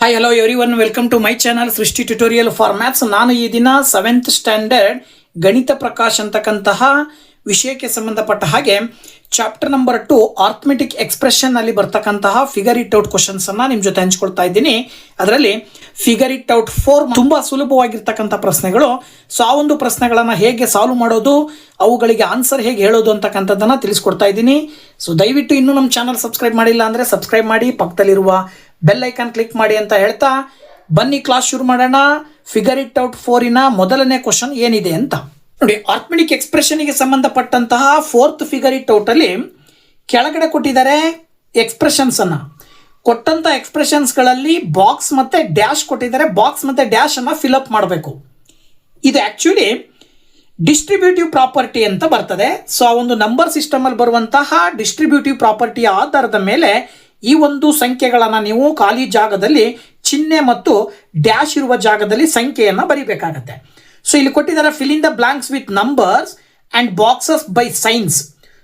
Hi hello everyone, welcome to my channel Srishti tutorial for maths. ನಾನು ಈ ದಿನ 7th standard ಗಣಿತ ಪ್ರಕಾಶ್ ಅಂತಕ್ಕಂತಹ ವಿಷಯಕ್ಕೆ ಸಂಬಂಧಪಟ್ಟ ಹಾಗೆ ಚಾಪ್ಟರ್ ನಂಬರ್ 2 ಆರ್ಥಮೆಟಿಕ್ ಎಕ್ಸ್ಪ್ರೆಷನ್ ಅಲ್ಲಿ ಬರ್ತಕ್ಕಂತಹ ಫಿಗರ್ ಇಟ್ ಔಟ್ ಕ್ವಶನ್ಸ್ ಅನ್ನ ನಿಮ್ಮ ಜೊತೆ ಹಂಚ್ಕೊಳ್ತಾ ಇದ್ದೀನಿ. ಅದರಲ್ಲಿ ಫಿಗರ್ ಇಟ್ ಔಟ್ 4 ತುಂಬಾ ಸುಲಭವಾಗಿರ್ತಕ್ಕಂಥ ಪ್ರಶ್ನೆಗಳು. ಸೊ ಆ ಒಂದು ಪ್ರಶ್ನೆಗಳನ್ನು ಹೇಗೆ ಸಾಲ್ವ್ ಮಾಡೋದು, ಅವುಗಳಿಗೆ ಆನ್ಸರ್ ಹೇಗೆ ಹೇಳೋದು ಅಂತಕ್ಕಂಥದ್ದನ್ನು ತಿಳಿಸ್ಕೊಡ್ತಾ ಇದ್ದೀನಿ. ಸೊ ದಯವಿಟ್ಟು ಇನ್ನೂ ನಮ್ಮ ಚಾನಲ್ ಸಬ್ಸ್ಕ್ರೈಬ್ ಮಾಡಿಲ್ಲ ಅಂದರೆ ಸಬ್ಸ್ಕ್ರೈಬ್ ಮಾಡಿ, ಪಕ್ಕದಲ್ಲಿರುವ ಬೆಲ್ ಐಕಾನ್ ಕ್ಲಿಕ್ ಮಾಡಿ ಅಂತ ಹೇಳ್ತಾ ಬನ್ನಿ ಕ್ಲಾಸ್ ಶುರು ಮಾಡೋಣ. ಫಿಗರ್ ಇಟ್ ಔಟ್ 4ನ ಮೊದಲನೇ ಕ್ವಶನ್ ಏನಿದೆ ಅಂತ ನೋಡಿ. ಆರ್ಥಮೆಟಿಕ್ ಎಕ್ಸ್ಪ್ರೆಷನ್ಗೆ ಸಂಬಂಧಪಟ್ಟಂತಹ 4th ಫಿಗರ್ ಇಟ್ ಔಟ್ ಅಲ್ಲಿ ಕೆಳಗಡೆ ಕೊಟ್ಟಿದ್ದಾರೆ ಎಕ್ಸ್ಪ್ರೆಷನ್ಸ್ ಅನ್ನ. ಕೊಟ್ಟಂತ ಎಕ್ಸ್ಪ್ರೆಷನ್ಸ್ಗಳಲ್ಲಿ ಬಾಕ್ಸ್ ಮತ್ತೆ ಡ್ಯಾಶ್ ಕೊಟ್ಟಿದ್ದಾರೆ. ಬಾಕ್ಸ್ ಮತ್ತೆ ಡ್ಯಾಶ್ ಅನ್ನ ಫಿಲ್ ಅಪ್ ಮಾಡಬೇಕು. ಇದು ಆಕ್ಚುಲಿ ಡಿಸ್ಟ್ರಿಬ್ಯೂಟಿವ್ ಪ್ರಾಪರ್ಟಿ ಅಂತ ಬರ್ತದೆ. ಸೊ ಆ ಒಂದು ನಂಬರ್ ಸಿಸ್ಟಮ್ ಅಲ್ಲಿ ಬರುವಂತಹ ಡಿಸ್ಟ್ರಿಬ್ಯೂಟಿವ್ ಪ್ರಾಪರ್ಟಿಯ ಆಧಾರದ ಮೇಲೆ ಈ ಒಂದು ಸಂಖ್ಯೆಗಳನ್ನು ನೀವು ಖಾಲಿ ಜಾಗದಲ್ಲಿ ಚಿಹ್ನೆ ಮತ್ತು ಡ್ಯಾಶ್ ಇರುವ ಜಾಗದಲ್ಲಿ ಸಂಖ್ಯೆಯನ್ನು ಬರಿಬೇಕಾಗತ್ತೆ. ಸೊ ಇಲ್ಲಿ ಕೊಟ್ಟಿದ್ದಾರೆ fill in the blanks with numbers and boxes by science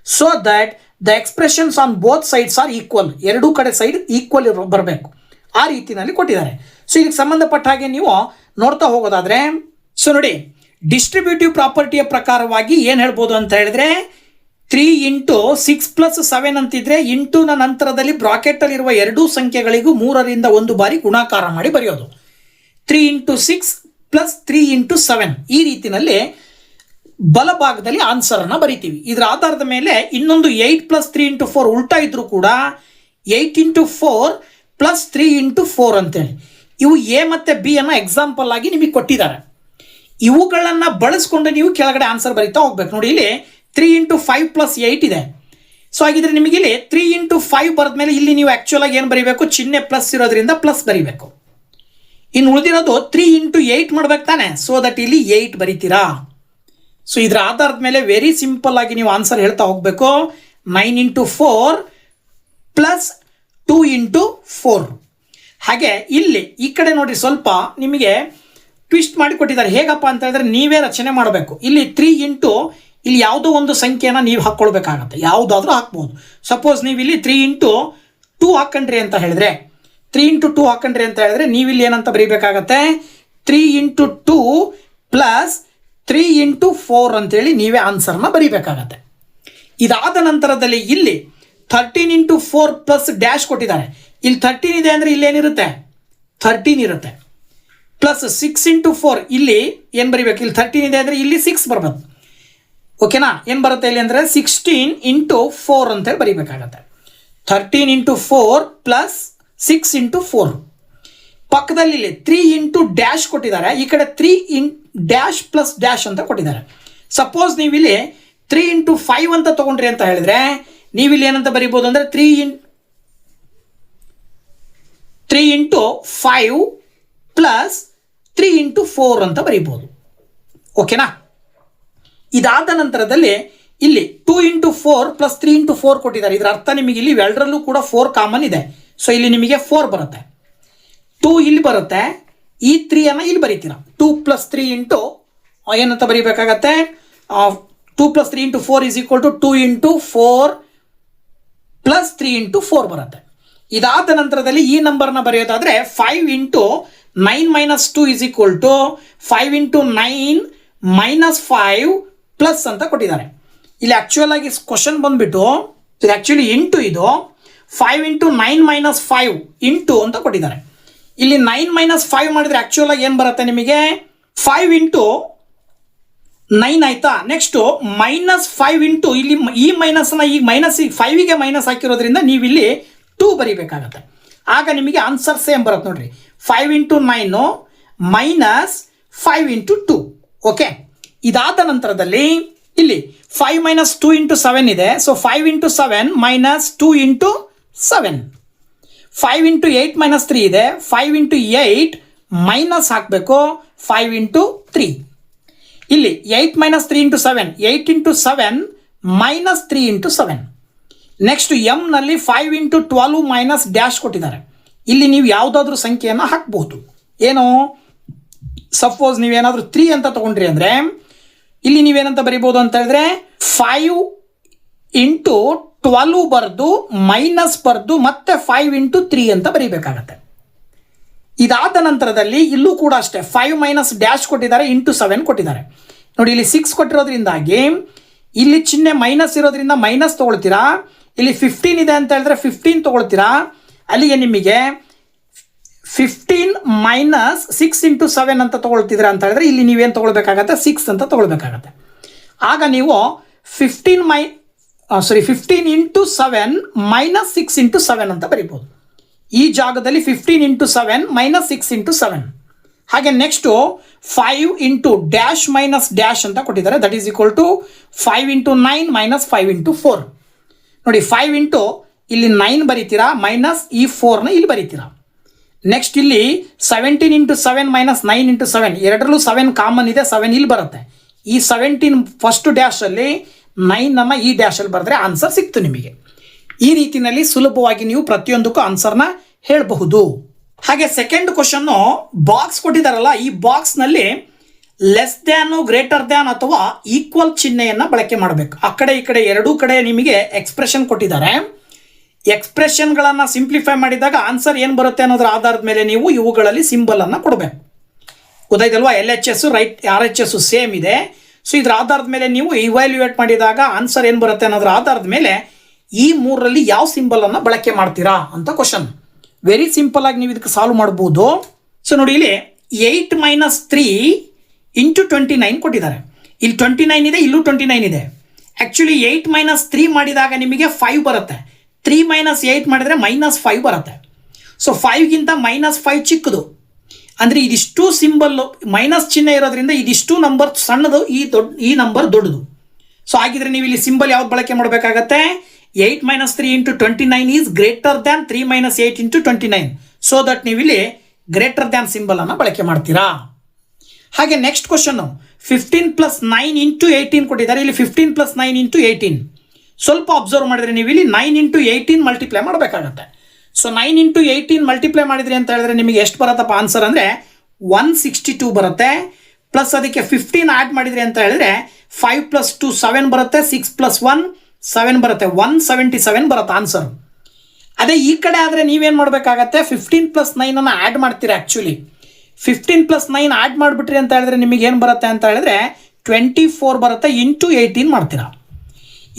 so that the expressions on both sides are equal. ಎರಡೂ ಕಡೆ ಸೈಡ್ ಈಕ್ವಲ್ ಬರಬೇಕು, ಆ ರೀತಿಯಲ್ಲಿ ಕೊಟ್ಟಿದ್ದಾರೆ. ಸೊ ಇದಕ್ಕೆ ಸಂಬಂಧಪಟ್ಟ ಹಾಗೆ ನೀವು ನೋಡ್ತಾ ಹೋಗೋದಾದ್ರೆ, ಸೊ ನೋಡಿ, ಡಿಸ್ಟ್ರಿಬ್ಯೂಟಿವ್ ಪ್ರಾಪರ್ಟಿಯ ಪ್ರಕಾರವಾಗಿ ಏನು ಹೇಳ್ಬೋದು ಅಂತ ಹೇಳಿದ್ರೆ 3 × 6 + 7 ಅಂತಿದ್ರೆ ಇಂಟುನ ನಂತರದಲ್ಲಿ ಬ್ರಾಕೆಟಲ್ಲಿರುವ ಎರಡೂ ಸಂಖ್ಯೆಗಳಿಗೂ 3ರಿಂದ 1 ಬಾರಿ ಗುಣಾಕಾರ ಮಾಡಿ ಬರೆಯೋದು. 3 × 6 + 3 × 7 ಈ ರೀತಿಯಲ್ಲಿ ಬಲಭಾಗದಲ್ಲಿ ಆನ್ಸರನ್ನು ಬರಿತೀವಿ. ಇದರ ಆಧಾರದ ಮೇಲೆ ಇನ್ನೊಂದು 8 + 3 × 4 ಉಲ್ಟಾ ಇದ್ರೂ ಕೂಡ 8 × 4 + 3 × 4 ಅಂತೇಳಿ ಇವು ಎ ಮತ್ತು ಬಿ ಅನ್ನು ಎಕ್ಸಾಂಪಲ್ ಆಗಿ ನಿಮಗೆ ಕೊಟ್ಟಿದ್ದಾರೆ. ಇವುಗಳನ್ನು ಬಳಸ್ಕೊಂಡು ನೀವು ಕೆಳಗಡೆ ಆನ್ಸರ್ ಬರಿತಾ ಹೋಗ್ಬೇಕು. ನೋಡಿ, ಇಲ್ಲಿ 3 × 5 + 8 ಇದೆ. ಸೊ ಹಾಗಿದ್ರೆ ನಿಮಗೆ ಇಲ್ಲಿ 3 × 5 ಬರೆದ ಮೇಲೆ ಇಲ್ಲಿ ನೀವು ಆಕ್ಚುಲ್ ಆಗಿ ಏನು ಬರೀಬೇಕು, ಚಿಹ್ನೆ ಪ್ಲಸ್ ಇರೋದ್ರಿಂದ ಪ್ಲಸ್ ಬರೀಬೇಕು. ಇನ್ನು ಉಳಿದಿರೋದು 3 × 8 ಮಾಡ್ಬೇಕು ತಾನೆ, ಸೊ ದಟ್ ಇಲ್ಲಿ 8 ಬರೀತೀರಾ. ಸೊ ಇದರ ಆಧಾರದ ಮೇಲೆ ವೆರಿ ಸಿಂಪಲ್ ಆಗಿ ನೀವು ಆನ್ಸರ್ ಹೇಳ್ತಾ ಹೋಗ್ಬೇಕು. 9 × 4 + 2 × 4. ಹಾಗೆ ಇಲ್ಲಿ ಈ ಕಡೆ ನೋಡಿ, ಸ್ವಲ್ಪ ನಿಮಗೆ ಟ್ವಿಸ್ಟ್ ಮಾಡಿ ಕೊಟ್ಟಿದ್ದಾರೆ. ಹೇಗಪ್ಪ ಅಂತ ಹೇಳಿದ್ರೆ ನೀವೇ ರಚನೆ ಮಾಡಬೇಕು. ಇಲ್ಲಿ 3 × ಇಲ್ಲಿ ಯಾವುದೋ ಒಂದು ಸಂಖ್ಯೆನ ನೀವು ಹಾಕ್ಕೊಳ್ಬೇಕಾಗತ್ತೆ, ಯಾವುದಾದ್ರೂ ಹಾಕ್ಬೋದು. ಸಪೋಸ್ ನೀವು ಇಲ್ಲಿ 3 × 2 ಹಾಕೊಂಡ್ರಿ ಅಂತ ಹೇಳಿದ್ರೆ, 3 × 2 ಹಾಕೊಂಡ್ರಿ ಅಂತ ಹೇಳಿದ್ರೆ ನೀವಿಲ್ಲಿ ಏನಂತ ಬರೀಬೇಕಾಗತ್ತೆ, 3 × 2 + 3 × 4 ಅಂತೇಳಿ ನೀವೇ ಆನ್ಸರ್ನ ಬರೀಬೇಕಾಗತ್ತೆ. ಇದಾದ ನಂತರದಲ್ಲಿ ಇಲ್ಲಿ 13 × 4 + ಡ್ಯಾಶ್ ಕೊಟ್ಟಿದ್ದಾರೆ. ಇಲ್ಲಿ 13 ಇದೆ ಅಂದರೆ ಇಲ್ಲಿ ಏನಿರುತ್ತೆ, 13 ಇರುತ್ತೆ. ಪ್ಲಸ್ 6 × 4 ಇಲ್ಲಿ ಏನು ಬರೀಬೇಕು, ಇಲ್ಲಿ 13 ಇದೆ ಅಂದರೆ ಇಲ್ಲಿ 6 ಬರ್ಬೇಕು. ಓಕೆನಾ? ಏನು ಬರುತ್ತೆ ಇಲ್ಲಿ ಅಂದರೆ 16 × 4 ಅಂತೇಳಿ ಬರೀಬೇಕಾಗತ್ತೆ. 13 × 4 + 6 × 4. ಪಕ್ಕದಲ್ಲಿ ಇಲ್ಲಿ 3 × ಡ್ಯಾಶ್ ಕೊಟ್ಟಿದ್ದಾರೆ. ಈ ಕಡೆ 3 × ಡ್ಯಾಶ್ + ಡ್ಯಾಶ್ ಅಂತ ಕೊಟ್ಟಿದ್ದಾರೆ. ಸಪೋಸ್ ನೀವು ಇಲ್ಲಿ 3 × 5 ಅಂತ ತಗೊಂಡ್ರಿ ಅಂತ ಹೇಳಿದ್ರೆ ನೀವಿಲ್ಲಿ ಏನಂತ ಬರೀಬೋದು ಅಂದರೆ 3 × 5 + 3 × 4 ಅಂತ ಬರೀಬೋದು. ಓಕೆನಾ? ಇದಾದ ನಂತರದಲ್ಲಿ ಇಲ್ಲಿ 2 × 4 + 3 × 4 ಕೊಟ್ಟಿದ್ದಾರೆ. ಇದರ ಅರ್ಥ ನಿಮಗೆ ಇಲ್ಲಿ ಎರಡರಲ್ಲೂ ಕೂಡ 4 ಕಾಮನ್ ಇದೆ. ಸೊ ಇಲ್ಲಿ ನಿಮಗೆ 4 ಬರುತ್ತೆ, 2 ಇಲ್ಲಿ ಬರುತ್ತೆ, ಈ 3 ಅನ್ನು ಇಲ್ಲಿ ಬರೀತೀರಾ. 2 + 3 ಏನಂತ ಬರೀಬೇಕಾಗತ್ತೆ, 2 + 3 × 4 = 2 × 4 + 3 × 4 ಬರುತ್ತೆ. ಇದಾದ ನಂತರದಲ್ಲಿ ಈ ನಂಬರ್ನ ಬರೆಯೋದಾದ್ರೆ 5 × 9 - 2 = 5 × 9 - 5 ಪ್ಲಸ್ ಅಂತ ಕೊಟ್ಟಿದ್ದಾರೆ. ಇಲ್ಲಿ ಆಕ್ಚುಯಲ್ ಆಗಿ ಕ್ವಶನ್ ಬಂದ್ಬಿಟ್ಟು ಇದು ಆಕ್ಚುಲಿ ಇಂಟು, ಇದು 5 × 9 - 5 ಇಂಟು ಅಂತ ಕೊಟ್ಟಿದ್ದಾರೆ. ಇಲ್ಲಿ 9 - 5 ಮಾಡಿದ್ರೆ ಆಕ್ಚುಯಲ್ ಆಗಿ ಏನು ಬರುತ್ತೆ ನಿಮಗೆ, 5 × 9 ಆಯ್ತಾ. ನೆಕ್ಸ್ಟ್ -5 × ಇಲ್ಲಿ ಈ ಮೈನಸ್ನ ಈ -5ಗೆ ಮೈನಸ್ ಹಾಕಿರೋದ್ರಿಂದ ನೀವು ಇಲ್ಲಿ 2 ಬರೀಬೇಕಾಗತ್ತೆ. ಆಗ ನಿಮಗೆ ಆನ್ಸರ್ ಸೇಮ್ ಬರುತ್ತೆ ನೋಡ್ರಿ, 5 × 9 - 5 × 2. ಓಕೆ. ಇದಾದ ನಂತರದಲ್ಲಿ ಇಲ್ಲಿ 5 - 2 × 7 ಇದೆ. ಸೊ 5 × 7 - 2 × 7. 5 × 8 - 3 ಇದೆ. 5 × 8 ಮೈನಸ್ ಹಾಕಬೇಕು 5 × 3. ಇಲ್ಲಿ 8 - 3 × 7 8 × 7 - 3 × 7. ನೆಕ್ಸ್ಟ್ ಎಮ್ ನಲ್ಲಿ 5 × 12 - ಡ್ಯಾಶ್ ಕೊಟ್ಟಿದ್ದಾರೆ. ಇಲ್ಲಿ ನೀವು ಯಾವುದಾದ್ರೂ ಸಂಖ್ಯೆಯನ್ನು ಹಾಕ್ಬಹುದು. ಏನು, ಸಪೋಸ್ ನೀವೇನಾದರೂ 3 ಅಂತ ತಗೊಂಡ್ರಿ ಅಂದರೆ ಇಲ್ಲಿ ನೀವೇನಂತ ಬರಿಬೋದು ಅಂತ ಹೇಳಿದ್ರೆ 5 × 12 ಬರೆದು ಮೈನಸ್ ಬರೆದು ಮತ್ತೆ 5 × 3 ಅಂತ ಬರೀಬೇಕಾಗತ್ತೆ. ಇದಾದ ನಂತರದಲ್ಲಿ ಇಲ್ಲೂ ಕೂಡ ಅಷ್ಟೇ 5 ಮೈನಸ್ ಡ್ಯಾಶ್ ಕೊಟ್ಟಿದ್ದಾರೆ, ಇಂಟು 7 ಕೊಟ್ಟಿದ್ದಾರೆ. ನೋಡಿ ಇಲ್ಲಿ 6 ಕೊಟ್ಟಿರೋದ್ರಿಂದಾಗಿ ಇಲ್ಲಿ ಚಿಹ್ನೆ ಮೈನಸ್ ಇರೋದ್ರಿಂದ ಮೈನಸ್ ತೊಗೊಳ್ತೀರಾ. ಇಲ್ಲಿ 15 ಇದೆ ಅಂತ ಹೇಳಿದ್ರೆ 15 ತೊಗೊಳ್ತೀರಾ. ಅಲ್ಲಿಗೆ ನಿಮಗೆ 15 ಮೈನಸ್ 6 ಇಂಟು 7 ಅಂತ ತೊಗೊಳ್ತಿದ್ದೀರಾ ಅಂತ ಹೇಳಿದ್ರೆ ಇಲ್ಲಿ ನೀವೇನು ತೊಗೊಳ್ಬೇಕಾಗತ್ತೆ, 6 ಅಂತ ತೊಗೊಳ್ಬೇಕಾಗತ್ತೆ. ಆಗ ನೀವು 15 ಇಂಟು 7 ಮೈನಸ್ 6 ಇಂಟು 7 ಅಂತ ಬರೀಬೋದು. ಈ ಜಾಗದಲ್ಲಿ 15 ಇಂಟು 7 ಮೈನಸ್ 6 ಇಂಟು 7. ಹಾಗೆ next 5 into dash minus dash ಅಂತ ಕೊಟ್ಟಿದ್ದಾರೆ. That is equal to 5 into 9 minus 5 into 4. ನೋಡಿ 5 ಇಂಟು ಇಲ್ಲಿ 9 ಬರೀತೀರಾ, ಮೈನಸ್ ಈ 4ನ ಇಲ್ಲಿ ಬರೀತೀರಾ. ನೆಕ್ಸ್ಟ್ ಇಲ್ಲಿ 17 ಇಂಟು 7 ಮೈನಸ್ 9 ಇಂಟು 7, ಎರಡರಲ್ಲೂ 7 ಕಾಮನ್ ಇದೆ, 7 ಇಲ್ಲಿ ಬರುತ್ತೆ. ಈ 17 ಫಸ್ಟ್ ಡ್ಯಾಶಲ್ಲಿ 9 ಈ ಡ್ಯಾಶಲ್ಲಿ ಬರೆದ್ರೆ ಆನ್ಸರ್ ಸಿಕ್ತು ನಿಮಗೆ. ಈ ರೀತಿಯಲ್ಲಿ ಸುಲಭವಾಗಿ ನೀವು ಪ್ರತಿಯೊಂದಕ್ಕೂ ಆನ್ಸರ್ನ ಹೇಳಬಹುದು. ಹಾಗೆ ಸೆಕೆಂಡ್ ಕ್ವಶನ್ನು ಬಾಕ್ಸ್ ಕೊಟ್ಟಿದ್ದಾರಲ್ಲ, ಈ ಬಾಕ್ಸ್ನಲ್ಲಿ ಲೆಸ್ ದ್ಯಾನು, ಗ್ರೇಟರ್ ದ್ಯಾನ್ ಅಥವಾ ಈಕ್ವಲ್ ಚಿಹ್ನೆಯನ್ನು ಬಳಕೆ ಮಾಡಬೇಕು. ಆ ಕಡೆ ಈ ಕಡೆ ಎರಡೂ ಕಡೆ ನಿಮಗೆ ಎಕ್ಸ್ಪ್ರೆಷನ್ ಕೊಟ್ಟಿದ್ದಾರೆ. ಎಕ್ಸ್ಪ್ರೆಷನ್ಗಳನ್ನು ಸಿಂಪ್ಲಿಫೈ ಮಾಡಿದಾಗ ಆನ್ಸರ್ ಏನು ಬರುತ್ತೆ ಅನ್ನೋದ್ರ ಆಧಾರದ ಮೇಲೆ ನೀವು ಇವುಗಳಲ್ಲಿ ಸಿಂಬಲನ್ನು ಕೊಡಬೇಕು. ಗೊತ್ತಾಯ್ತಲ್ವಾ? LHS ರೈಟ್, RHS ಸೇಮ್ ಇದೆ. ಸೊ ಇದರ ಆಧಾರದ ಮೇಲೆ ನೀವು ಇವ್ಯಾಲ್ಯೂಯೇಟ್ ಮಾಡಿದಾಗ ಆನ್ಸರ್ ಏನು ಬರುತ್ತೆ ಅನ್ನೋದ್ರ ಆಧಾರದ ಮೇಲೆ ಈ ಮೂರರಲ್ಲಿ ಯಾವ ಸಿಂಬಲನ್ನು ಬಳಕೆ ಮಾಡ್ತೀರಾ ಅಂತ ಕ್ವಶನ್. ವೆರಿ ಸಿಂಪಲ್ ಆಗಿ ನೀವು ಇದಕ್ಕೆ ಸಾಲ್ವ್ ಮಾಡ್ಬೋದು. ಸೊ ನೋಡಿ ಇಲ್ಲಿ 8 ಮೈನಸ್ 3 ಇಂಟು 29 ಕೊಟ್ಟಿದ್ದಾರೆ. ಇಲ್ಲಿ 29 ಇದೆ, ಇಲ್ಲೂ 29 ಇದೆ. ಆ್ಯಕ್ಚುಲಿ 8 ಮೈನಸ್ 3 ಮಾಡಿದಾಗ ನಿಮಗೆ 5 ಬರುತ್ತೆ. 3 ಮೈನಸ್ 8 ಮಾಡಿದರೆ ಮೈನಸ್ 5 ಬರುತ್ತೆ. ಸೊ 5ಗಿಂತ ಮೈನಸ್ 5 ಚಿಕ್ಕದು. ಅಂದರೆ ಇದಿಷ್ಟು ಸಿಂಬಲ್ಲು ಮೈನಸ್ ಚಿಹ್ನೆ ಇರೋದ್ರಿಂದ ಇದಿಷ್ಟು ನಂಬರ್ ಸಣ್ಣದು, ಈ ನಂಬರ್ ದೊಡ್ಡದು. ಸೊ ಹಾಗಿದ್ರೆ ನೀವು ಇಲ್ಲಿ ಸಿಂಬಲ್ ಯಾವ್ದು ಬಳಕೆ ಮಾಡಬೇಕಾಗತ್ತೆ? 8 minus 3 into 29 is greater than 3 minus 8 into 29. So that ನೀವು ಇಲ್ಲಿ ಗ್ರೇಟರ್ ದ್ಯಾನ್ ಸಿಂಬಲನ್ನು ಬಳಕೆ ಮಾಡ್ತೀರಾ. ಹಾಗೆ ನೆಕ್ಸ್ಟ್ ಕ್ವಶನ್ನು 15 ಪ್ಲಸ್ 9 ಇಂಟು 18 ಕೊಟ್ಟಿದ್ದಾರೆ. ಇಲ್ಲಿ 15 ಪ್ಲಸ್ 9 ಇಂಟು 18 ಸ್ವಲ್ಪ ಅಬ್ಸರ್ವ್ ಮಾಡಿದ್ರೆ ನೀವು ಇಲ್ಲಿ 9 ಇಂಟು 18 ಮಲ್ಟಿಪ್ಲೈ ಮಾಡಬೇಕಾಗತ್ತೆ. ಸೊ 9 ಇಂಟು 18 ಮಲ್ಟಿಪ್ಲೈ ಮಾಡಿದ್ರಿ ಅಂತ ಹೇಳಿದ್ರೆ ನಿಮಗೆ ಎಷ್ಟು ಬರುತ್ತಪ್ಪ ಆನ್ಸರ್ ಅಂದರೆ 162 ಬರುತ್ತೆ. ಪ್ಲಸ್ ಅದಕ್ಕೆ 15 ಆ್ಯಡ್ ಮಾಡಿದ್ರಿ ಅಂತ ಹೇಳಿದ್ರೆ 5 ಪ್ಲಸ್ 2 7 ಬರುತ್ತೆ, 6 ಪ್ಲಸ್ 1 7 ಬರುತ್ತೆ, 177 ಬರುತ್ತೆ ಆನ್ಸರ್. ಅದೇ ಈ ಕಡೆ ಆದರೆ ನೀವೇನು ಮಾಡಬೇಕಾಗತ್ತೆ, 15 ಪ್ಲಸ್ 9 ಆ್ಯಡ್ ಮಾಡ್ತೀರಾ. ಆ್ಯಕ್ಚುಲಿ 15 ಪ್ಲಸ್ 9 ಆ್ಯಡ್ ಮಾಡಿಬಿಟ್ರಿ ಅಂತ ಹೇಳಿದ್ರೆ ನಿಮಗೆ ಏನು ಬರುತ್ತೆ ಅಂತ ಹೇಳಿದ್ರೆ 24 ಬರುತ್ತೆ, ಇಂಟು 18 ಮಾಡ್ತೀರಾ.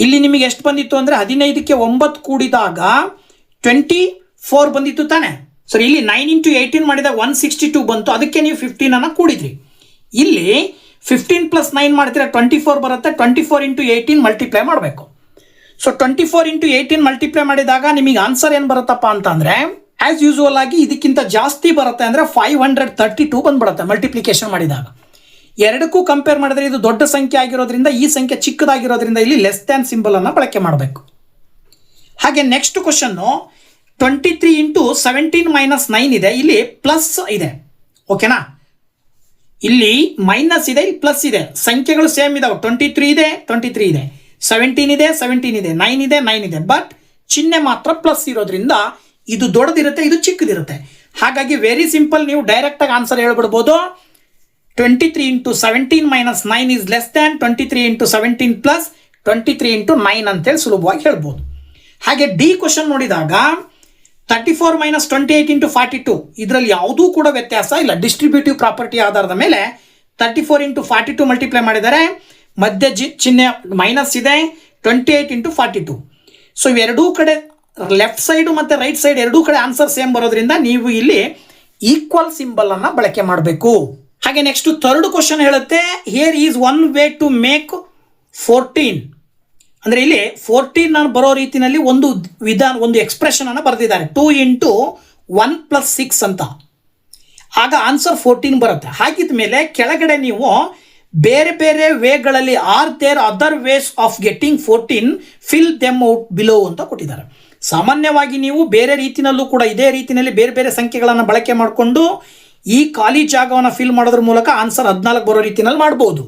ಇಲ್ಲಿ ನಿಮಗೆ ಎಷ್ಟು ಬಂದಿತ್ತು ಅಂದರೆ 15ಕ್ಕೆ 9 ಕೂಡಿದಾಗ 24 ಬಂದಿತ್ತು ತಾನೆ. ಸರಿ, ಇಲ್ಲಿ 9 ಇಂಟು 18 ಮಾಡಿದಾಗ 162 ಬಂತು, ಅದಕ್ಕೆ ನೀವು 15 ಕೂಡಿದ್ರಿ. ಇಲ್ಲಿ 15 ಪ್ಲಸ್ 9 ಮಾಡ್ತೀರಾ 24 ಬರುತ್ತೆ. 24 ಇಂಟು 18 ಮಲ್ಟಿಪ್ಲೈ ಮಾಡಬೇಕು. ಸೊ 24 ಇಂಟು 18 ಮಲ್ಟಿಪ್ಲೈ ಮಾಡಿದಾಗ ನಿಮಗೆ ಆನ್ಸರ್ ಏನು ಬರುತ್ತಪ್ಪ ಅಂತಂದರೆ ಆ್ಯಸ್ ಯೂಸುವಲ್ ಆಗಿ ಇದಕ್ಕಿಂತ ಜಾಸ್ತಿ ಬರುತ್ತೆ ಅಂದರೆ 532 ಬಂದ್ಬಿಡುತ್ತೆ ಮಲ್ಟಿಪ್ಲಿಕೇಶನ್ ಮಾಡಿದಾಗ. ಎರಡಕ್ಕೂ ಕಂಪೇರ್ ಮಾಡಿದ್ರೆ ಇದು ದೊಡ್ಡ ಸಂಖ್ಯೆ ಆಗಿರೋದ್ರಿಂದ ಈ ಸಂಖ್ಯೆ ಚಿಕ್ಕದಾಗಿರೋದ್ರಿಂದ ಇಲ್ಲಿ ಲೆಸ್ ದ್ಯಾನ್ ಸಿಂಬಲನ್ನು ಬಳಕೆ ಮಾಡಬೇಕು. ಹಾಗೆ ನೆಕ್ಸ್ಟ್ ಕ್ವಶನ್ನು 23 ಇಂಟು 17 ಮೈನಸ್ 9 ಇದೆ. ಇಲ್ಲಿ ಪ್ಲಸ್ ಇದೆ, ಓಕೆನಾ? ಇಲ್ಲಿ ಮೈನಸ್ ಇದೆ, ಇಲ್ಲಿ ಪ್ಲಸ್ ಇದೆ. ಸಂಖ್ಯೆಗಳು ಸೇಮ್ ಇದಾವೆ. 23 ಇದೆ, 23 ಇದೆ, 17 ಇದೆ, 17 ಇದೆ, 9 ಇದೆ, 9 ಇದೆ. ಬಟ್ ಚಿಹ್ನೆ ಮಾತ್ರ ಪ್ಲಸ್ ಇರೋದ್ರಿಂದ ಇದು ದೊಡ್ಡದಿರುತ್ತೆ, ಇದು ಚಿಕ್ಕದಿರುತ್ತೆ. ಹಾಗಾಗಿ ವೆರಿ ಸಿಂಪಲ್, ನೀವು ಡೈರೆಕ್ಟಾಗಿ ಆನ್ಸರ್ ಹೇಳ್ಬಿಡ್ಬೋದು. 23 into 17 minus 9 is less than 23 into 17 plus 23 into 9 ಅಂತೇಳಿ ಸುಲಭವಾಗಿ ಹೇಳ್ಬೋದು. ಹಾಗೆ ಡಿ ಕ್ವಶನ್ ನೋಡಿದಾಗ 34 ಮೈನಸ್ 28 ಇಂಟು 42 ಇದರಲ್ಲಿ ಯಾವುದೂ ಕೂಡ ವ್ಯತ್ಯಾಸ ಇಲ್ಲ. ಡಿಸ್ಟ್ರಿಬ್ಯೂಟಿವ್ ಪ್ರಾಪರ್ಟಿ ಆಧಾರದ ಮೇಲೆ 34 ಇಂಟು 42 ಮಲ್ಟಿಪ್ಲೈ ಮಾಡಿದ್ದಾರೆ. ಮಧ್ಯ ಚಿಹ್ನೆ ಮೈನಸ್ ಇದೆ. 28 ಇಂಟು 42. ಸೊ ಇವೆರಡೂ ಕಡೆ ಲೆಫ್ಟ್ ಸೈಡು ಮತ್ತು ರೈಟ್ ಸೈಡ್ ಎರಡೂ ಕಡೆ ಆನ್ಸರ್ ಸೇಮ್ ಬರೋದ್ರಿಂದ ನೀವು ಇಲ್ಲಿ ಈಕ್ವಲ್ ಸಿಂಬಲನ್ನು ಬಳಕೆ ಮಾಡಬೇಕು. ಹಾಗೆ ನೆಕ್ಸ್ಟ್ ಥರ್ಡ್ ಕ್ವಶನ್ ಹೇಳುತ್ತೆ, here is one way to make 14. ಅಂದರೆ ಇಲ್ಲಿ 14 ಬರೋ ರೀತಿಯಲ್ಲಿ ಒಂದು ಎಕ್ಸ್ಪ್ರೆಷನ್ ಅನ್ನು ಬರೆದಿದ್ದಾರೆ. 2 ಇಂಟು 1 ಪ್ಲಸ್ 6 ಅಂತ. ಆಗ ಆನ್ಸರ್ 14 ಬರುತ್ತೆ. ಹಾಗಿದ ಮೇಲೆ ಕೆಳಗಡೆ ನೀವು ಬೇರೆ ಬೇರೆ ವೇಗಳಲ್ಲಿ are there other ways of getting 14 fill them out below ಅಂತ ಕೊಟ್ಟಿದ್ದಾರೆ. ಸಾಮಾನ್ಯವಾಗಿ ನೀವು ಬೇರೆ ರೀತಿಯಲ್ಲೂ ಕೂಡ ಇದೇ ರೀತಿಯಲ್ಲಿ ಬೇರೆ ಬೇರೆ ಸಂಖ್ಯೆಗಳನ್ನು ಬಳಕೆ ಮಾಡಿಕೊಂಡು ಈ ಖಾಲಿ ಜಾಗವನ್ನು ಫಿಲ್ ಮಾಡೋದ್ರ ಮೂಲಕ ಆನ್ಸರ್ 14 ಬರೋ ರೀತಿಯಲ್ಲಿ ಮಾಡ್ಬೋದು.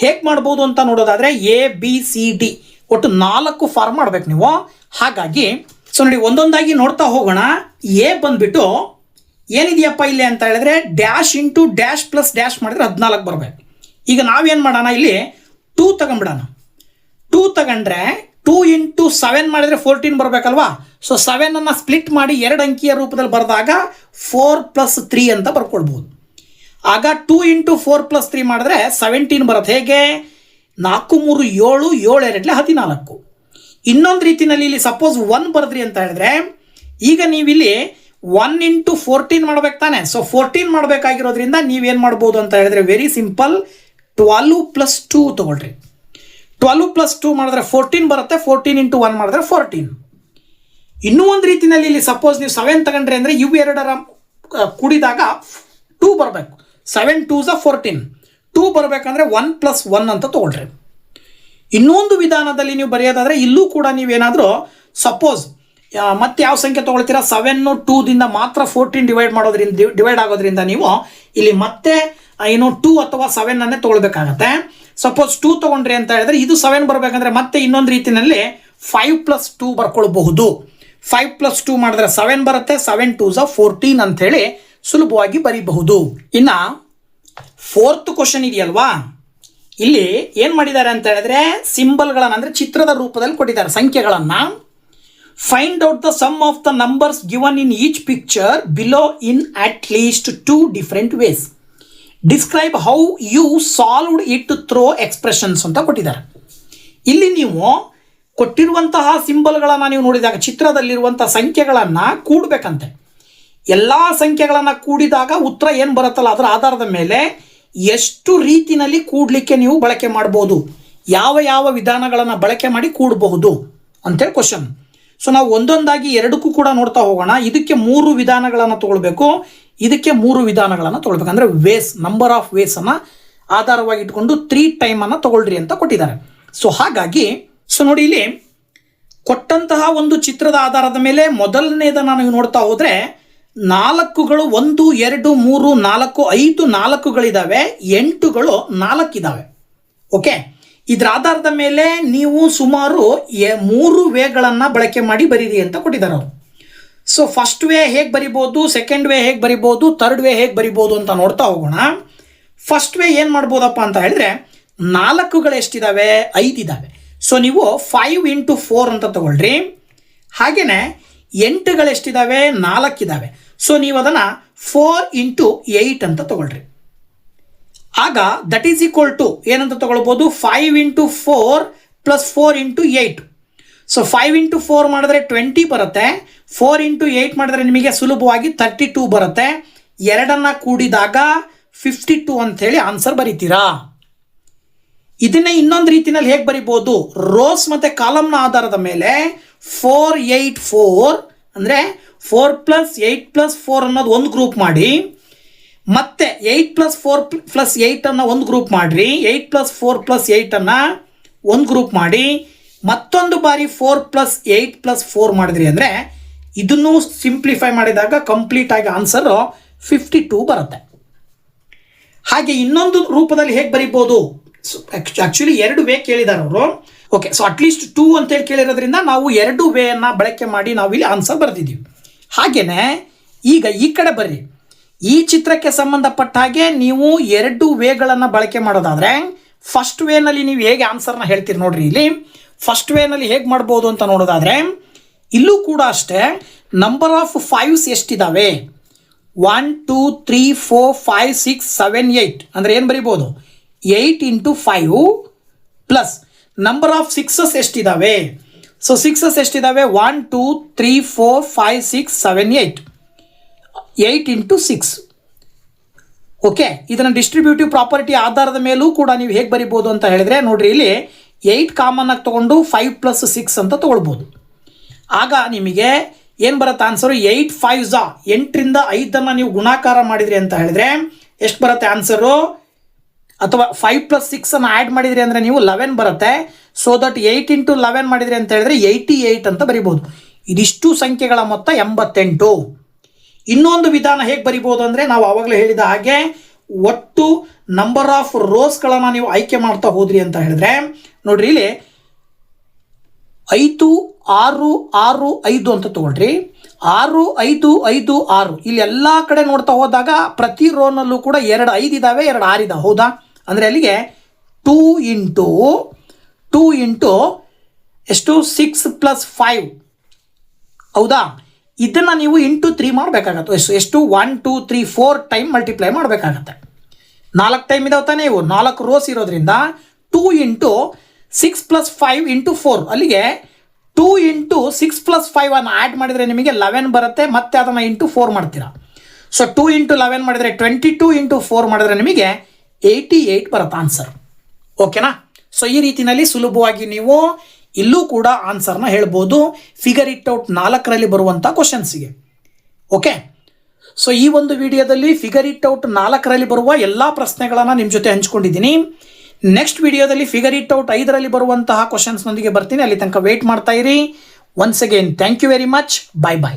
ಹೇಗೆ ಮಾಡ್ಬೋದು ಅಂತ ನೋಡೋದಾದರೆ ABCD ಒಟ್ಟು 4 ಫಾರ್ಮ್ ಮಾಡ್ಬೇಕು ನೀವು. ಹಾಗಾಗಿ ಸೊ ನೋಡಿ ಒಂದೊಂದಾಗಿ ನೋಡ್ತಾ ಹೋಗೋಣ. ಎ ಬಂದ್ಬಿಟ್ಟು ಏನಿದೆಯಪ್ಪ ಇಲ್ಲಿ ಅಂತ ಹೇಳಿದ್ರೆ dash into dash plus dash ಮಾಡಿದ್ರೆ 14 ಬರಬೇಕು. ಈಗ ನಾವೇನು ಮಾಡೋಣ, ಇಲ್ಲಿ 2 ತಗೊಂಡ್ಬಿಡೋಣ. 2 ತಗೊಂಡ್ರೆ 2 ಇಂಟು 7 ಮಾಡಿದ್ರೆ 14 ಬರಬೇಕಲ್ವಾ. ಸೊ 7ಅನ್ನು ಸ್ಪ್ಲಿಟ್ ಮಾಡಿ 2 ಅಂಕಿಯ ರೂಪದಲ್ಲಿ ಬರೆದಾಗ 4+3 ಅಂತ ಬರ್ಕೊಳ್ಬೋದು. ಆಗ 2 × 4+3 ಮಾಡಿದ್ರೆ 17 ಬರುತ್ತೆ. ಹೇಗೆ? 4 3 7, 7 2 14. ಇನ್ನೊಂದು ರೀತಿಯಲ್ಲಿ ಇಲ್ಲಿ ಸಪೋಸ್ 1 ಬರೆದ್ರಿ ಅಂತ ಹೇಳಿದ್ರೆ ಈಗ ನೀವಿಲ್ಲಿ 1 × 14 ಮಾಡ್ಬೇಕು ತಾನೆ. ಸೊ 14 ಮಾಡಬೇಕಾಗಿರೋದ್ರಿಂದ ನೀವೇನು ಮಾಡ್ಬೋದು ಅಂತ ಹೇಳಿದ್ರೆ ವೆರಿ ಸಿಂಪಲ್, 12+2 ತಗೊಳ್ರಿ. 12+2 ಮಾಡಿದ್ರೆ 14 ಬರುತ್ತೆ. 14 × 1 ಮಾಡಿದ್ರೆ 14. ಇನ್ನೂ ಒಂದು ರೀತಿಯಲ್ಲಿ ಇಲ್ಲಿ ಸಪೋಸ್ ನೀವು 7 ತಗೊಂಡ್ರಿ ಅಂದರೆ ಇವು ಎರಡರ ಕೂಡಿದಾಗ 2 ಬರಬೇಕು. 7 2s 14. 2 ಬರಬೇಕಂದ್ರೆ 1+1 ಅಂತ ತಗೊಳ್ರಿ. ಇನ್ನೊಂದು ವಿಧಾನದಲ್ಲಿ ನೀವು ಬರೆಯೋದಾದರೆ ಇಲ್ಲೂ ಕೂಡ ನೀವೇನಾದರೂ ಸಪೋಸ್ ಮತ್ತೆ ಯಾವ ಸಂಖ್ಯೆ ತೊಗೊಳ್ತೀರಾ, 7 2ದಿಂದ ಮಾತ್ರ 14 ಡಿವೈಡ್ ಆಗೋದ್ರಿಂದ ನೀವು ಇಲ್ಲಿ ಮತ್ತೆ 2 ಅಥವಾ 7ಅನ್ನೇ ತೊಗೊಳ್ಬೇಕಾಗತ್ತೆ. ಸಪೋಸ್ 2 ತೊಗೊಂಡ್ರಿ ಅಂತ ಹೇಳಿದ್ರೆ ಇದು 7 ಬರಬೇಕಂದ್ರೆ ಮತ್ತೆ ಇನ್ನೊಂದು ರೀತಿಯಲ್ಲಿ 5+2 ಬರ್ಕೊಳ್ಬಹುದು. 5+2 ಮಾಡಿದ್ರೆ 7 ಬರುತ್ತೆ. 7 2s 14 ಅಂಥೇಳಿ ಸುಲಭವಾಗಿ ಬರೀಬಹುದು. ಇನ್ನು 4th ಕ್ವಶನ್ ಇದೆಯಲ್ವಾ, ಇಲ್ಲಿ ಏನು ಮಾಡಿದ್ದಾರೆ ಅಂತ ಹೇಳಿದ್ರೆ ಸಿಂಬಲ್ಗಳನ್ನು ಅಂದರೆ ಚಿತ್ರದ ರೂಪದಲ್ಲಿ ಕೊಟ್ಟಿದ್ದಾರೆ ಸಂಖ್ಯೆಗಳನ್ನು. Find out the sum of the numbers given in each picture below in at least 2 different ways. Describe how you solved it through expressions ಅಂತ ಕೊಟ್ಟಿದ್ದಾರೆ. ಇಲ್ಲಿ ನೀವು ಕೊಟ್ಟಿರುವಂತಹ ಸಿಂಬಲ್ಗಳನ್ನು ನೀವು ನೋಡಿದಾಗ ಚಿತ್ರದಲ್ಲಿರುವಂಥ ಸಂಖ್ಯೆಗಳನ್ನು ಕೂಡಬೇಕಂತೆ. ಎಲ್ಲ ಸಂಖ್ಯೆಗಳನ್ನು ಕೂಡಿದಾಗ ಉತ್ತರ ಏನು ಬರುತ್ತಲ್ಲ ಅದರ ಆಧಾರದ ಮೇಲೆ ಎಷ್ಟು ರೀತಿಯಲ್ಲಿ ಕೂಡಲಿಕ್ಕೆ ನೀವು ಬಳಕೆ ಮಾಡ್ಬೋದು, ಯಾವ ಯಾವ ವಿಧಾನಗಳನ್ನು ಬಳಕೆ ಮಾಡಿ ಕೂಡಬಹುದು ಅಂತೇಳಿ ಕ್ವಶನ್. ಸೊ ನಾವು ಒಂದೊಂದಾಗಿ ಎರಡಕ್ಕೂ ಕೂಡ ನೋಡ್ತಾ ಹೋಗೋಣ. ಇದಕ್ಕೆ 3 ವಿಧಾನಗಳನ್ನು ತೊಗೊಳ್ಬೇಕು, ಇದಕ್ಕೆ 3 ವಿಧಾನಗಳನ್ನು ತೊಗೊಳ್ಬೇಕು. ಅಂದರೆ ವೇಸ್, ನಂಬರ್ ಆಫ್ ವೇಸನ್ನು ಆಧಾರವಾಗಿ ಇಟ್ಕೊಂಡು 3 ಟೈಮನ್ನು ತೊಗೊಳ್ರಿ ಅಂತ ಕೊಟ್ಟಿದ್ದಾರೆ. ಸೊ ಹಾಗಾಗಿ ನೋಡಿ ಇಲ್ಲಿ ಕೊಟ್ಟಂತಹ ಒಂದು ಚಿತ್ರದ ಆಧಾರದ ಮೇಲೆ ಮೊದಲನೇದನ್ನು ನೀವು ನೋಡ್ತಾ ಹೋದರೆ 4ಗಳು 1 2 3 4 5 4ಗಳಿದ್ದಾವೆ, 8ಗಳು 4 ಇದ್ದಾವೆ. ಓಕೆ, ಇದರ ಆಧಾರದ ಮೇಲೆ ನೀವು ಸುಮಾರು 3 ವೇಗಳನ್ನು ಬಳಕೆ ಮಾಡಿ ಬರೀರಿ ಅಂತ ಕೊಟ್ಟಿದ್ದಾರೆ ಅವರು. ಸೊ ಫಸ್ಟ್ ವೇ ಹೇಗೆ ಬರಿಬೋದು, ಸೆಕೆಂಡ್ ವೇ ಹೇಗೆ ಬರಿಬೋದು, ಥರ್ಡ್ ವೇ ಹೇಗೆ ಬರಿಬೋದು ಅಂತ ನೋಡ್ತಾ ಹೋಗೋಣ. ಫಸ್ಟ್ ವೇ ಏನು ಮಾಡ್ಬೋದಪ್ಪ ಅಂತ ಹೇಳಿದ್ರೆ 4ಗಳು ಎಷ್ಟಿದ್ದಾವೆ, 5 ಇದ್ದಾವೆ. ಸೊ ನೀವು 5 × 4 ಅಂತ ತಗೊಳ್ರಿ. ಹಾಗೆಯೇ 8ಗಳು ಎಷ್ಟಿದ್ದಾವೆ, 4 ಇದ್ದಾವೆ. ಸೊ ನೀವು ಅದನ್ನು 4 × 8 ಅಂತ ತಗೊಳ್ರಿ. ಆಗ ದಟ್ ಈಸ್ ಈಕ್ವಲ್ ಟು ಏನಂತ ತಗೊಳ್ಬೋದು, 5 × 4 + 4 × 8. ಸೊ 5 × 4 ಮಾಡಿದ್ರೆ 20 ಬರುತ್ತೆ. 4 × 8 ಮಾಡಿದ್ರೆ ನಿಮಗೆ ಸುಲಭವಾಗಿ 32 ಬರುತ್ತೆ. ಎರಡನ್ನು ಕೂಡಿದಾಗ 52 ಅಂಥೇಳಿ ಆನ್ಸರ್ ಬರೀತೀರಾ. ಇದನ್ನೇ ಇನ್ನೊಂದು ರೀತಿಯಲ್ಲಿ ಹೇಗೆ ಬರಿಬೋದು, ರೋಸ್ ಮತ್ತು ಕಾಲಮ್ನ ಆಧಾರದ ಮೇಲೆ 4 8 4 ಅಂದರೆ 4 + 8 + 4 ಅನ್ನೋದು ಒಂದು ಗ್ರೂಪ್ ಮಾಡಿ, ಮತ್ತೆ 8 + 4 + 8 ಅನ್ನು ಒಂದು ಗ್ರೂಪ್ ಮಾಡಿರಿ, 8 + 4 + 8 ಅನ್ನು ಒಂದು ಗ್ರೂಪ್ ಮಾಡಿ, ಮತ್ತೊಂದು ಬಾರಿ 4 + 8 + 4 ಮಾಡಿದ್ರಿ ಅಂದರೆ ಇದನ್ನು ಸಿಂಪ್ಲಿಫೈ ಮಾಡಿದಾಗ ಕಂಪ್ಲೀಟ್ ಆಗಿ ಆನ್ಸರು 52 ಬರುತ್ತೆ. ಹಾಗೆ ಇನ್ನೊಂದು ರೂಪದಲ್ಲಿ ಹೇಗೆ ಬರಿಬೋದು, ಆ್ಯಕ್ಚುಲಿ 2 ವೇ ಕೇಳಿದ್ದಾರೆ ಅವರು. ಓಕೆ, ಸೊ ಅಟ್ಲೀಸ್ಟ್ 2 ಅಂತೇಳಿ ಕೇಳಿರೋದ್ರಿಂದ ನಾವು 2 ವೇಯನ್ನು ಬಳಕೆ ಮಾಡಿ ನಾವು ಇಲ್ಲಿ ಆನ್ಸರ್ ಬರೆದಿದ್ದೀವಿ. ಹಾಗೆಯೇ ಈಗ ಈ ಕಡೆ ಬರ್ರಿ. ಈ ಚಿತ್ರಕ್ಕೆ ಸಂಬಂಧಪಟ್ಟ ಹಾಗೆ ನೀವು 2 ವೇಗಳನ್ನು ಬಳಕೆ ಮಾಡೋದಾದರೆ ಫಸ್ಟ್ ವೇನಲ್ಲಿ ನೀವು ಹೇಗೆ ಆನ್ಸರ್ನ ಹೇಳ್ತೀರಿ ನೋಡ್ರಿ. ಇಲ್ಲಿ ಫಸ್ಟ್ ವೇನಲ್ಲಿ ಹೇಗೆ ಮಾಡ್ಬೋದು ಅಂತ ನೋಡೋದಾದರೆ ಇಲ್ಲೂ ಕೂಡ ಅಷ್ಟೇ ನಂಬರ್ ಆಫ್ 5s ಎಷ್ಟಿದ್ದಾವೆ, 1 2 3 4 5 6 7 8 ಅಂದರೆ ಏನು ಬರಿಬೋದು, 8 × 5 ಪ್ಲಸ್ ನಂಬರ್ ಆಫ್ 6s ಎಷ್ಟಿದ್ದಾವೆ. ಸೊ 6s ಎಷ್ಟಿದ್ದಾವೆ, 1 2 3 4 5 6 7 8 8 × 6. ಓಕೆ, ಇದನ್ನು ಡಿಸ್ಟ್ರಿಬ್ಯೂಟಿವ್ ಪ್ರಾಪರ್ಟಿ ಆಧಾರದ ಮೇಲೂ ಕೂಡ ನೀವು ಹೇಗೆ ಬರಿಬೋದು ಅಂತ ಹೇಳಿದರೆ ನೋಡ್ರಿ, ಇಲ್ಲಿ 8 ಕಾಮನ್ ಆಗಿ ತೊಗೊಂಡು 5 + 6 ಅಂತ ತೊಗೊಳ್ಬೋದು. ಆಗ ನಿಮಗೆ ಏನು ಬರುತ್ತೆ ಆನ್ಸರು, 8 5s 8ರಿಂದ 5ಅನ್ನು ನೀವು ಗುಣಾಕಾರ ಮಾಡಿದ್ರಿ ಅಂತ ಹೇಳಿದ್ರೆ ಎಷ್ಟು ಬರುತ್ತೆ ಆನ್ಸರು, ಅಥವಾ 5 + 6 ಅನ್ನು ಆ್ಯಡ್ ಮಾಡಿದ್ರಿ ಅಂದರೆ ನೀವು 11 ಬರುತ್ತೆ. ಸೊ ದಟ್ 8 × 11 ಮಾಡಿದ್ರಿ ಅಂತ ಹೇಳಿದ್ರೆ 88 ಅಂತ ಬರಿಬೋದು. ಇದಿಷ್ಟು ಸಂಖ್ಯೆಗಳ ಮೊತ್ತ 88. ಇನ್ನೊಂದು ವಿಧಾನ ಹೇಗೆ ಬರಿಬೋದು ಅಂದರೆ ನಾವು ಆವಾಗಲೇ ಹೇಳಿದ ಹಾಗೆ ಒಟ್ಟು ನಂಬರ್ ಆಫ್ ರೋಸ್ಗಳನ್ನು ನೀವು ಆಯ್ಕೆ ಮಾಡ್ತಾ ಹೋದ್ರಿ ಅಂತ ಹೇಳಿದ್ರೆ ನೋಡ್ರಿ, ಇಲ್ಲಿ 5 6 6 5 ಅಂತ ತಗೊಳ್ರಿ. 6 5 5 6 ಇಲ್ಲಿ ಎಲ್ಲ ಕಡೆ ನೋಡ್ತಾ ಹೋದಾಗ ಪ್ರತಿ ರೋನಲ್ಲೂ ಕೂಡ 2 5 ಇದ್ದಾವೆ, 2 6 ಇದ್ದಾವೆ. ಹೌದಾ? ಅಂದರೆ ಅಲ್ಲಿಗೆ 2 × ಎಷ್ಟು 6 + 5 ಹೌದಾ? ಇದನ್ನು ನೀವು ಇಂಟು 3 ಮಾಡಬೇಕಾಗತ್ತೆ. ಎಷ್ಟು 1 2 3 4 ಟೈಮ್ ಮಲ್ಟಿಪ್ಲೈ ಮಾಡಬೇಕಾಗತ್ತೆ. 4 ಟೈಮ್ ಇದಾವೆ ತಾನೇ, ಇವು 4 ರೋಸ್ ಇರೋದ್ರಿಂದ 2 ಇಂಟು 6 + 5 ಇಂಟು 4, ಅಲ್ಲಿಗೆ 2 ಇಂಟು 6 + 5 ಅನ್ನು ಆ್ಯಡ್ ಮಾಡಿದರೆ ನಿಮಗೆ 11 ಬರುತ್ತೆ. ಮತ್ತೆ ಅದನ್ನು ಇಂಟು 4 ಮಾಡ್ತೀರಾ. ಸೊ 2 ಇಂಟು 11 ಮಾಡಿದರೆ 22 ಇಂಟು 4 ಮಾಡಿದ್ರೆ ನಿಮಗೆ 88 ಬರುತ್ತೆ ಆನ್ಸರ್. ಓಕೆನಾ? ಸೊ ಈ ರೀತಿಯಲ್ಲಿ ಸುಲಭವಾಗಿ ನೀವು ಇಲ್ಲೂ ಕೂಡ ಆನ್ಸರ್ನ ಹೇಳ್ಬೋದು, ಫಿಗರ್ ಇಟ್ ಔಟ್ 4ರಲ್ಲಿ ಬರುವಂಥ ಕ್ವಶನ್ಸಿಗೆ. ಓಕೆ, ಸೊ ಈ ಒಂದು ವಿಡಿಯೋದಲ್ಲಿ ಫಿಗರ್ ಇಟ್ ಔಟ್ 4ರಲ್ಲಿ ಬರುವ ಎಲ್ಲ ಪ್ರಶ್ನೆಗಳನ್ನು ನಿಮ್ಮ ಜೊತೆ ಹಂಚ್ಕೊಂಡಿದ್ದೀನಿ. ನೆಕ್ಸ್ಟ್ ವಿಡಿಯೋದಲ್ಲಿ ಫಿಗರ್ ಇಟ್ ಔಟ್ 5ರಲ್ಲಿ ಬರುವಂತಹ ಕ್ವಶನ್ಸ್ನೊಂದಿಗೆ ಬರ್ತೀನಿ. ಅಲ್ಲಿ ತನಕ ವೇಟ್ ಮಾಡ್ತಾ ಇರಿ. Once again thank you very much. Bye bye.